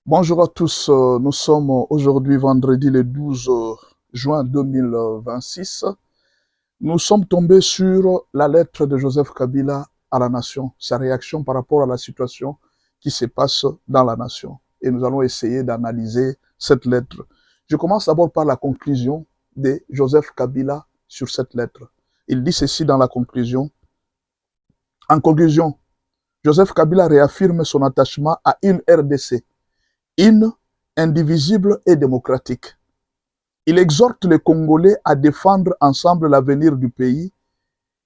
Bonjour à tous, nous sommes aujourd'hui vendredi le 12 juin 2026. Nous sommes tombés sur la lettre de Joseph Kabila à la nation, sa réaction par rapport à la situation qui se passe dans la nation. Et nous allons essayer d'analyser cette lettre. Je commence d'abord par la conclusion de Joseph Kabila sur cette lettre. Il dit ceci dans la conclusion. En conclusion, Joseph Kabila réaffirme son attachement à une RDC indivisible et démocratique. Il exhorte les Congolais à défendre ensemble l'avenir du pays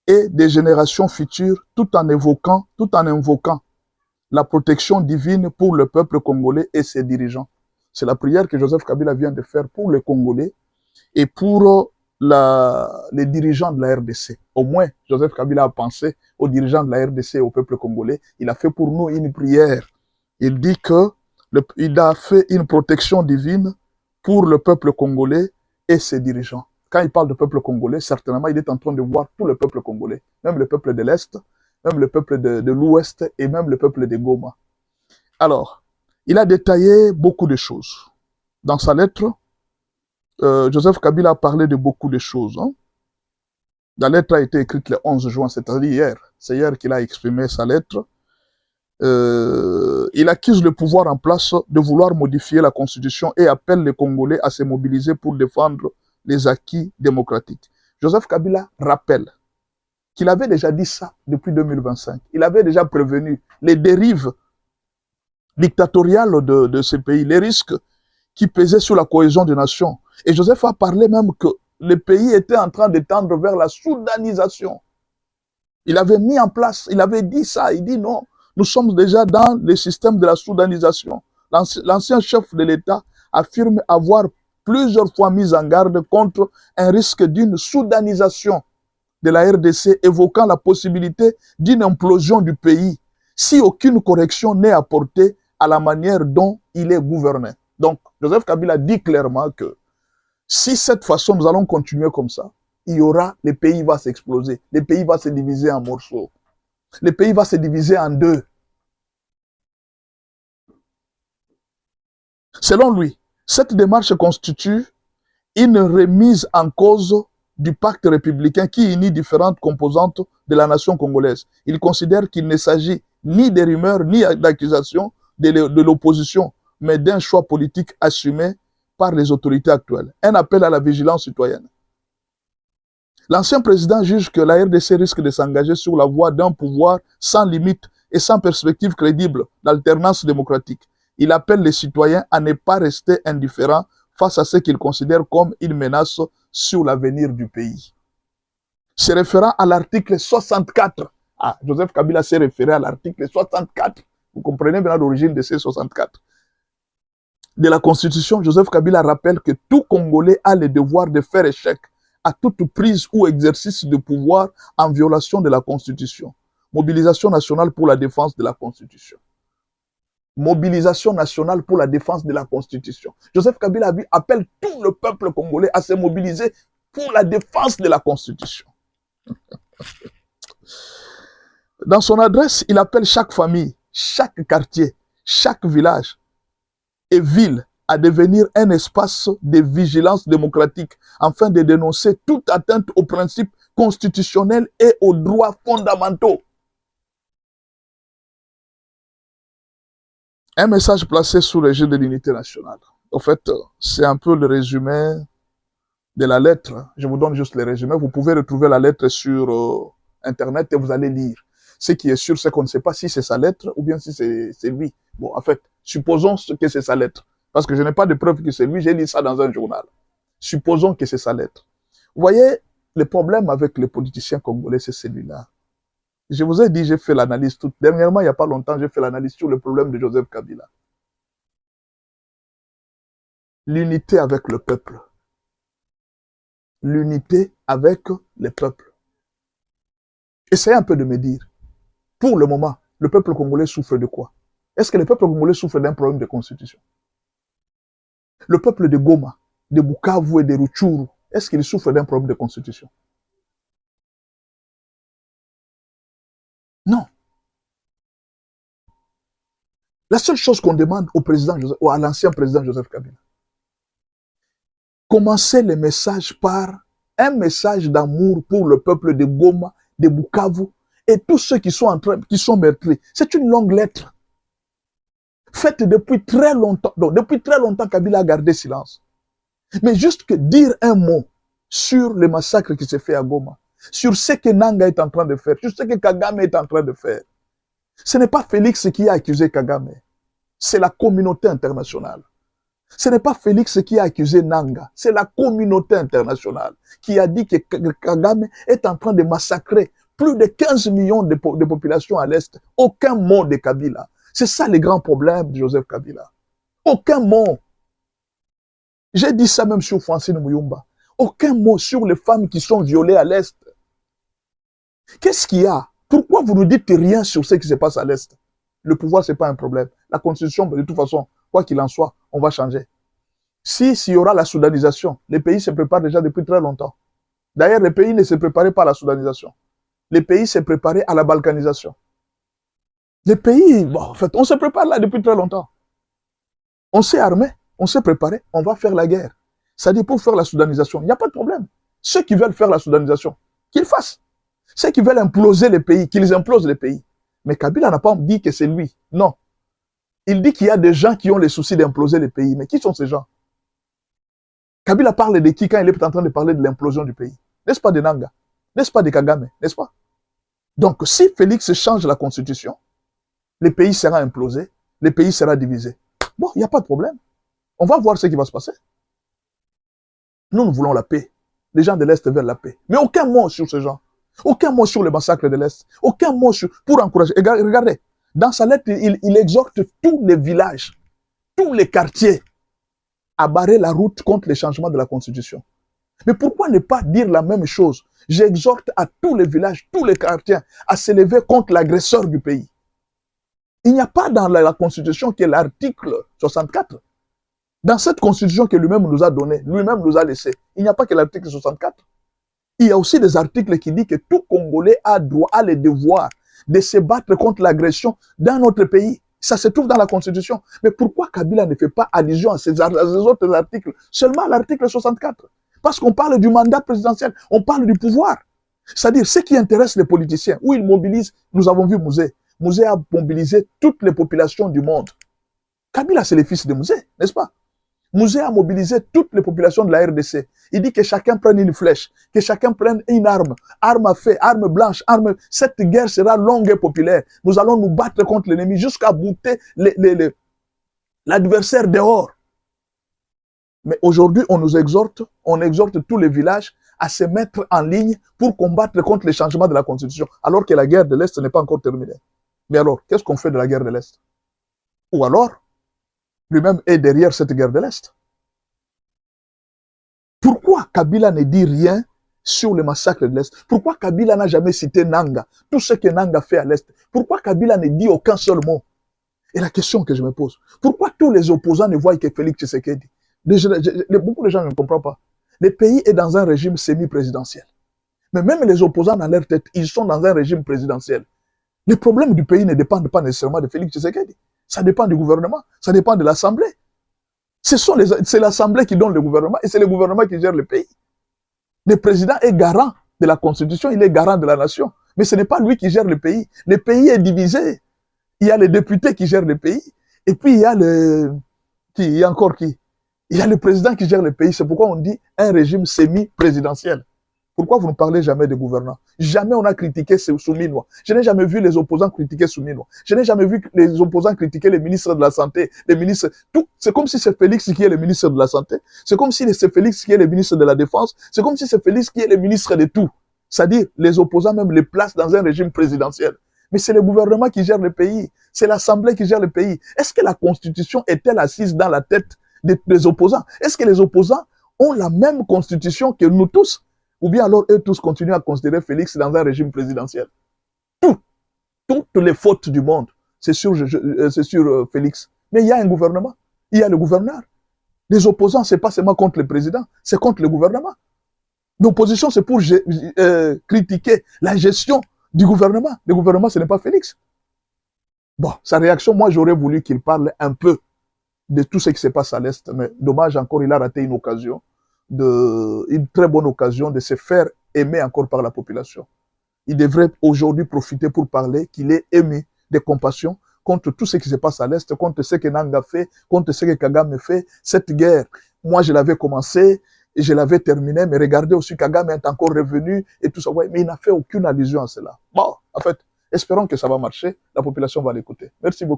et des générations futures tout en invoquant la protection divine pour le peuple congolais et ses dirigeants. C'est la prière que Joseph Kabila vient de faire pour les Congolais et pour les dirigeants de la RDC. Au moins, Joseph Kabila a pensé aux dirigeants de la RDC et au peuple congolais. Il a fait pour nous une prière. Il dit que il a fait une protection divine pour le peuple congolais et ses dirigeants. Quand il parle de peuple congolais, certainement, il est en train de voir tout le peuple congolais, même le peuple de l'Est, même le peuple de l'Ouest et même le peuple de Goma. Alors, il a détaillé beaucoup de choses. Dans sa lettre, Joseph Kabila a parlé de beaucoup de choses. La lettre a été écrite le 11 juin, c'est-à-dire hier. C'est hier qu'il a exprimé sa lettre. Il accuse le pouvoir en place de vouloir modifier la Constitution et appelle les Congolais à se mobiliser pour défendre les acquis démocratiques. Joseph Kabila rappelle qu'il avait déjà dit ça depuis 2025. Il avait déjà prévenu les dérives dictatoriales de ces pays, les risques qui pesaient sur la cohésion des nations. Et Joseph a parlé même que le pays était en train de tendre vers la soudanisation. Il avait mis en place, il avait dit ça, il dit non, nous sommes déjà dans le système de la soudanisation. L'ancien chef de l'État affirme avoir plusieurs fois mis en garde contre un risque d'une soudanisation de la RDC, évoquant la possibilité d'une implosion du pays si aucune correction n'est apportée à la manière dont il est gouverné. Donc, Joseph Kabila dit clairement que si cette façon nous allons continuer comme ça, il y aura, le pays va s'exploser, le pays va se diviser en morceaux, le pays va se diviser en deux. Selon lui, cette démarche constitue une remise en cause du pacte républicain qui unit différentes composantes de la nation congolaise. Il considère qu'il ne s'agit ni de rumeurs ni d'accusations de l'opposition, mais d'un choix politique assumé par les autorités actuelles. Un appel à la vigilance citoyenne. L'ancien président juge que la RDC risque de s'engager sur la voie d'un pouvoir sans limite et sans perspective crédible d'alternance démocratique. Il appelle les citoyens à ne pas rester indifférents face à ce qu'il considère comme une menace sur l'avenir du pays. Se référant à l'article 64, Joseph Kabila s'est référé à l'article 64, vous comprenez bien l'origine de ces 64. De la Constitution, Joseph Kabila rappelle que tout Congolais a le devoir de faire échec à toute prise ou exercice de pouvoir en violation de la Constitution. Mobilisation nationale pour la défense de la Constitution. Mobilisation nationale pour la défense de la Constitution. Joseph Kabila appelle tout le peuple congolais à se mobiliser pour la défense de la Constitution. Dans son adresse, il appelle chaque famille, chaque quartier, chaque village et ville à devenir un espace de vigilance démocratique afin de dénoncer toute atteinte aux principes constitutionnels et aux droits fondamentaux. Un message placé sous le régime de l'unité nationale. En fait, c'est un peu le résumé de la lettre. Je vous donne juste le résumé. Vous pouvez retrouver la lettre sur Internet et vous allez lire. Ce qui est sûr, c'est qu'on ne sait pas si c'est sa lettre ou bien si c'est lui. Bon, en fait, supposons que c'est sa lettre. Parce que je n'ai pas de preuve que c'est lui, j'ai lu ça dans un journal. Supposons que c'est sa lettre. Vous voyez, le problème avec les politiciens congolais, c'est celui-là. Je vous ai dit, j'ai fait l'analyse toute. Dernièrement, il n'y a pas longtemps, j'ai fait l'analyse sur le problème de Joseph Kabila. L'unité avec le peuple. L'unité avec le peuple. Essayez un peu de me dire, pour le moment, le peuple congolais souffre de quoi? Est-ce que le peuple congolais souffre d'un problème de constitution? Le peuple de Goma, de Bukavu et de Rutshuru, est-ce qu'il souffre d'un problème de constitution? Non. La seule chose qu'on demande au président Joseph, ou à l'ancien président Joseph Kabila, commencez les messages par un message d'amour pour le peuple de Goma, de Bukavu et tous ceux qui sont meurtris. C'est une longue lettre. Faite depuis très longtemps. Donc, depuis très longtemps, Kabila a gardé silence. Mais juste que dire un mot sur le massacre qui s'est fait à Goma, sur ce que Nanga est en train de faire, sur ce que Kagame est en train de faire. Ce n'est pas Félix qui a accusé Kagame. C'est la communauté internationale. Ce n'est pas Félix qui a accusé Nanga. C'est la communauté internationale qui a dit que Kagame est en train de massacrer plus de 15 millions de populations à l'Est. Aucun mot de Kabila. C'est ça le grand problème de Joseph Kabila. Aucun mot. J'ai dit ça même sur Francine Muyumba. Aucun mot sur les femmes qui sont violées à l'Est. Qu'est-ce qu'il y a? Pourquoi vous ne dites rien sur ce qui se passe à l'Est? Le pouvoir, ce n'est pas un problème. La constitution, de toute façon, quoi qu'il en soit, on va changer. S'il y aura la soudanisation, les pays se préparent déjà depuis très longtemps. D'ailleurs, les pays ne se préparaient pas à la soudanisation. Les pays se préparaient à la balkanisation. Les pays, bon, en fait, on se prépare là depuis très longtemps. On s'est armé, on s'est préparé, on va faire la guerre. C'est-à-dire pour faire la soudanisation, il n'y a pas de problème. Ceux qui veulent faire la soudanisation, qu'ils fassent. Ceux qui veulent imploser les pays, qu'ils implosent les pays. Mais Kabila n'a pas dit que c'est lui. Non. Il dit qu'il y a des gens qui ont les soucis d'imploser les pays. Mais qui sont ces gens? Kabila parle de qui quand il est en train de parler de l'implosion du pays? N'est-ce pas de Nanga? N'est-ce pas de Kagame? N'est-ce pas? Donc, si Félix change la constitution, le pays sera implosé, le pays sera divisé. Bon, il n'y a pas de problème. On va voir ce qui va se passer. Nous voulons la paix. Les gens de l'Est veulent la paix. Mais aucun mot sur ces gens. Aucun mot sur le massacre de l'Est. Aucun mot pour encourager. Regardez, dans sa lettre, il exhorte tous les villages, tous les quartiers à barrer la route contre les changements de la Constitution. Mais pourquoi ne pas dire la même chose? J'exhorte à tous les villages, tous les quartiers à s'élever contre l'agresseur du pays. Il n'y a pas dans la Constitution qui est l'article 64. Dans cette Constitution que lui-même nous a donnée, lui-même nous a laissé, il n'y a pas que l'article 64. Il y a aussi des articles qui disent que tout Congolais a droit, a le devoir de se battre contre l'agression dans notre pays. Ça se trouve dans la Constitution. Mais pourquoi Kabila ne fait pas allusion à ces autres articles, seulement à l'article 64? Parce qu'on parle du mandat présidentiel, on parle du pouvoir. C'est-à-dire, ce qui intéresse les politiciens, où ils mobilisent, nous avons vu Mouzé. Mouzé a mobilisé toutes les populations du monde. Kabila, c'est le fils de Mouzé, n'est-ce pas? Mouzé a mobilisé toutes les populations de la RDC. Il dit que chacun prenne une flèche, que chacun prenne une arme, arme à feu, arme blanche, arme... Cette guerre sera longue et populaire. Nous allons nous battre contre l'ennemi jusqu'à bouter l'adversaire dehors. Mais aujourd'hui, on exhorte tous les villages à se mettre en ligne pour combattre contre les changements de la Constitution, alors que la guerre de l'Est n'est pas encore terminée. Mais alors, qu'est-ce qu'on fait de la guerre de l'Est? Ou alors, lui-même est derrière cette guerre de l'Est. Pourquoi Kabila ne dit rien sur le massacre de l'Est? Pourquoi Kabila n'a jamais cité Nanga, tout ce que Nanga fait à l'Est? Pourquoi Kabila ne dit aucun seul mot? Et la question que je me pose, pourquoi tous les opposants ne voient que Félix Tshisekedi? Beaucoup de gens ne comprennent pas. Le pays est dans un régime semi-présidentiel. Mais même les opposants dans leur tête, ils sont dans un régime présidentiel. Les problèmes du pays ne dépendent pas nécessairement de Félix Tshisekedi. Ça dépend du gouvernement, ça dépend de l'Assemblée. C'est l'Assemblée qui donne le gouvernement et c'est le gouvernement qui gère le pays. Le président est garant de la Constitution, il est garant de la nation. Mais ce n'est pas lui qui gère le pays. Le pays est divisé. Il y a les députés qui gèrent le pays et puis il y a il y a encore qui? Il y a le président qui gère le pays. C'est pourquoi on dit un régime semi-présidentiel. Pourquoi vous ne parlez jamais de gouvernants? Jamais on a critiqué Souminois. Je n'ai jamais vu les opposants critiquer Souminois. Je n'ai jamais vu les opposants critiquer les ministres de la Santé, les ministres... Tout. C'est comme si c'est Félix qui est le ministre de la Santé. C'est comme si c'est Félix qui est le ministre de la Défense. C'est comme si c'est Félix qui est le ministre de tout. C'est-à-dire, les opposants même les placent dans un régime présidentiel. Mais c'est le gouvernement qui gère le pays. C'est l'Assemblée qui gère le pays. Est-ce que la Constitution est-elle assise dans la tête des opposants? Est-ce que les opposants ont la même Constitution que nous tous? Ou bien alors eux tous continuent à considérer Félix dans un régime présidentiel? Toutes les fautes du monde, c'est sur Félix. Mais il y a un gouvernement, il y a le gouverneur. Les opposants, c'est pas seulement contre le président, c'est contre le gouvernement. L'opposition, c'est pour critiquer la gestion du gouvernement. Le gouvernement, ce n'est pas Félix. Bon, sa réaction, moi, j'aurais voulu qu'il parle un peu de tout ce qui se passe à l'Est, mais dommage encore, il a raté une occasion, une très bonne occasion de se faire aimer encore par la population. Il devrait aujourd'hui profiter pour parler qu'il est aimé de compassion contre tout ce qui se passe à l'Est, contre ce que Nanga fait, contre ce que Kagame fait. Cette guerre, moi, je l'avais commencé et je l'avais terminée, mais regardez aussi, Kagame est encore revenu et tout ça. Ouais, mais il n'a fait aucune allusion à cela. Bon, en fait, espérons que ça va marcher. La population va l'écouter. Merci beaucoup.